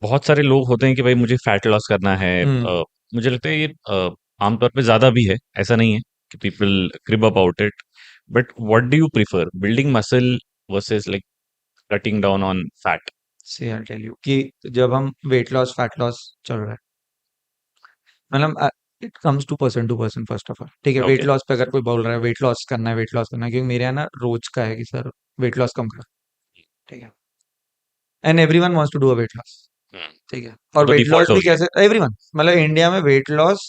बहुत सारे लोग होते हैं कि भाई मुझे फैट लॉस करना है। हम्म। मुझे लगता है ये आमतौर पे ज्यादा भी है, ऐसा नहीं है कि people crib about it. But what do you prefer, building muscle versus like cutting down on fat? See I tell you कि जब हम वेट लॉस फैट लॉस चल रहा है, मतलब it comes to person first of all. ठीक है, wait okay. Loss पे अगर कोई बोल रहा है वेट लॉस करना है, वेट लॉस करना है, क्योंकि मेरे यहाँ ना रोज का है कि सर वेट लॉस कम करो। ठीक है, and everyone wants to do a weight loss. ठीक है, वो और तो वेट डिफॉल्ट लॉस हो भी गया कैसे, एवरीवन, मतलब इंडिया में वेट लॉस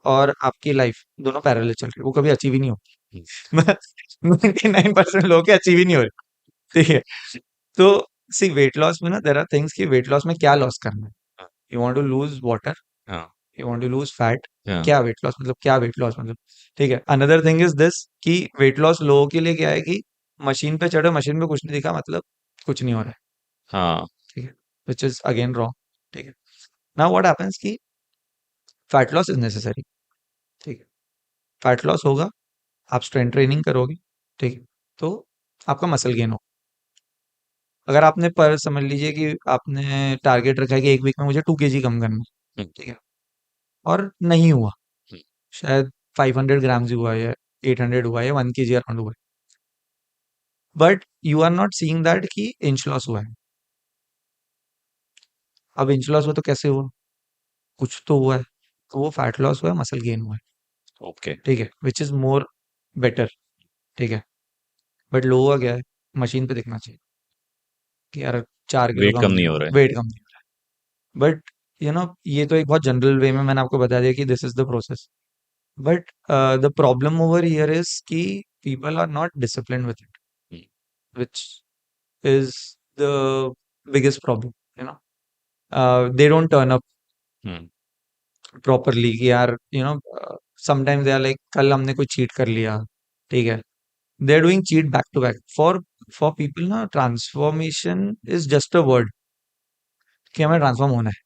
और आपकी लाइफ दोनों पैरेलल चल रही है, वो कभी अचीव ही नहीं है। होती। 99% लोग के अचीव ही नहीं हो रहे। ठीक है, तो सी वेट लॉस में ना देयर आर थिंग्स कि वेट लॉस में क्या लॉस करना है। हाँ। You want to lose water, हाँ। You want to lose fat. हाँ। क्या वेट लॉस मतलब, क्या वेट लॉस मतलब? ठीक है, अनदर थिंग इज दिस कि वेट लॉस लोगों के लिए क्या है कि मशीन पे चढ़ो, मशीन पे कुछ नहीं दिखा मतलब कुछ नहीं हो रहा है। हाँ। ठीक है, विच इज अगेन रॉन्ग। ठीक है, नाउ व्हाट हैपेंस कि फैट लॉस इज नेसेसरी। ठीक है, फैट लॉस होगा, आप स्ट्रेंथ ट्रेनिंग करोगे। ठीक है, तो आपका मसल गेन हो। अगर आपने पर समझ लीजिए कि आपने टारगेट रखा है कि एक वीक में मुझे 2 kg कम करना है। हम्म, ठीक है, और नहीं हुआ, हम्म, शायद 500 ग्राम्स ही हुआ है, 800 हुआ है, 1 kg अराउंड हुआ है, but you are not seeing that कि इंच लॉस हुआ है। अब इंच लॉस हुआ तो कैसे हुआ? कुछ तो हुआ है, तो वो फैट लॉस हुआ है, मसल गेन हुआ है। ओके। ठीक है, विच इज मोर बेटर। ठीक है, बट लोगों का क्या है, मशीन पे दिखना चाहिए कि यार 4 किलो वेट कम कम हो नहीं गया, हो रहा है। वेट कम नहीं हो रहा। बट ये तो एक बहुत जनरल वे में मैंने आपको बता दिया कि this is the process. But the problem over here is कि people are not disciplined with it, hmm, which is the biggest problem. You know, they don't turn up hmm, properly कि यार sometimes they are like कल हमने कोई cheat कर लिया। ठीक है, they are doing cheat back to back. For people ना transformation is just a word कि हमें ट्रांसफॉर्म होना है।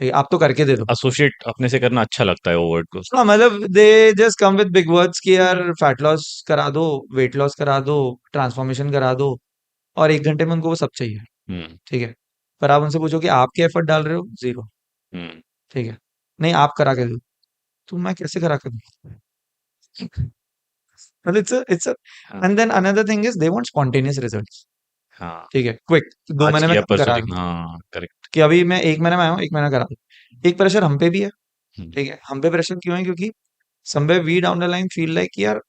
ठीक है, आप तो करके दे दो। एसोसिएट अपने से करना अच्छा लगता है वो वर्ड को। हाँ, मतलब they just come with big words कि यार फैट लॉस करा दो, वेट लॉस करा दो, ट्रांसफॉर्मेशन करा दो, और 1 घंटे में उनको वो सब चाहिए। हम्म। ठीक है, पर आप उनसे पूछो कि आप क्या एफर्ट डाल रहे हो, जीरो। हम्म। ठीक है, नहीं आप करा के दो, तो मैं कैसे करा के दूं? मतलब इट्स अ हाँ। And then another thing is they want spontaneous results. हाँ। ठीक है, क्विक, दो आज महीने में किया कम परसों करा देखना, दो। हाँ करेक्ट। कि अभी मैं 1 महीने में आया हूँ, 1 महीना करा दो। एक प्रेशर हम पे भी है। हम्म। ठीक है, हम पे प्रेशर क्यों है? क्योंकि somewhere we down the line feel like कि यार,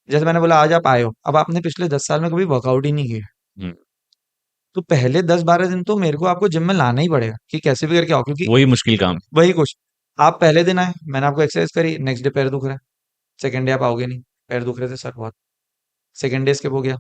जैसे मैंने बोला आज आप आए हो, अब आपने पिछले 10 साल में कभी वर्कआउट ही नहीं किया, हम्म। तो पहले 10-12 दिन तो मेरे को आपको जिम में लाना ही पड़ेगा कि कैसे भी करके आओ, क्योंकि वही मुश्किल काम है। वही कुछ, आप पहले दिन आए, मैंने आपको एक्सरसाइज करी, नेक्स्ट डे पैर दुख रहा है, सेकंड डे आप आओगे नहीं, पैर दुख रहे थे सर बहुत, सेकंड डे स्किप हो गया,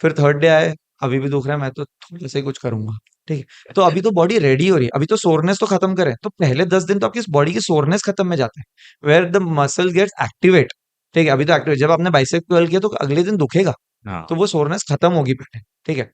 फिर थर्ड डे आए, अभी भी दुख रहा है, मैं तो थोड़ा सा ही कुछ करूंगा। ठीक है, तो अभी तो बॉडी रेडी हो रही है, अभी तो सोरनेस तो खत्म करें, तो पहले 10 दिन तो आपकी बॉडी की सोरनेस खत्म में जाते हैं, where the muscle gets activate. ठीक है, अभी तो एक्टिवेट, जब आपने बाइसेप कर्ल किया तो अगले दिन दुखेगा, हाँ। तो वो सोरनेस खत्म होगी पहले। ठीक है,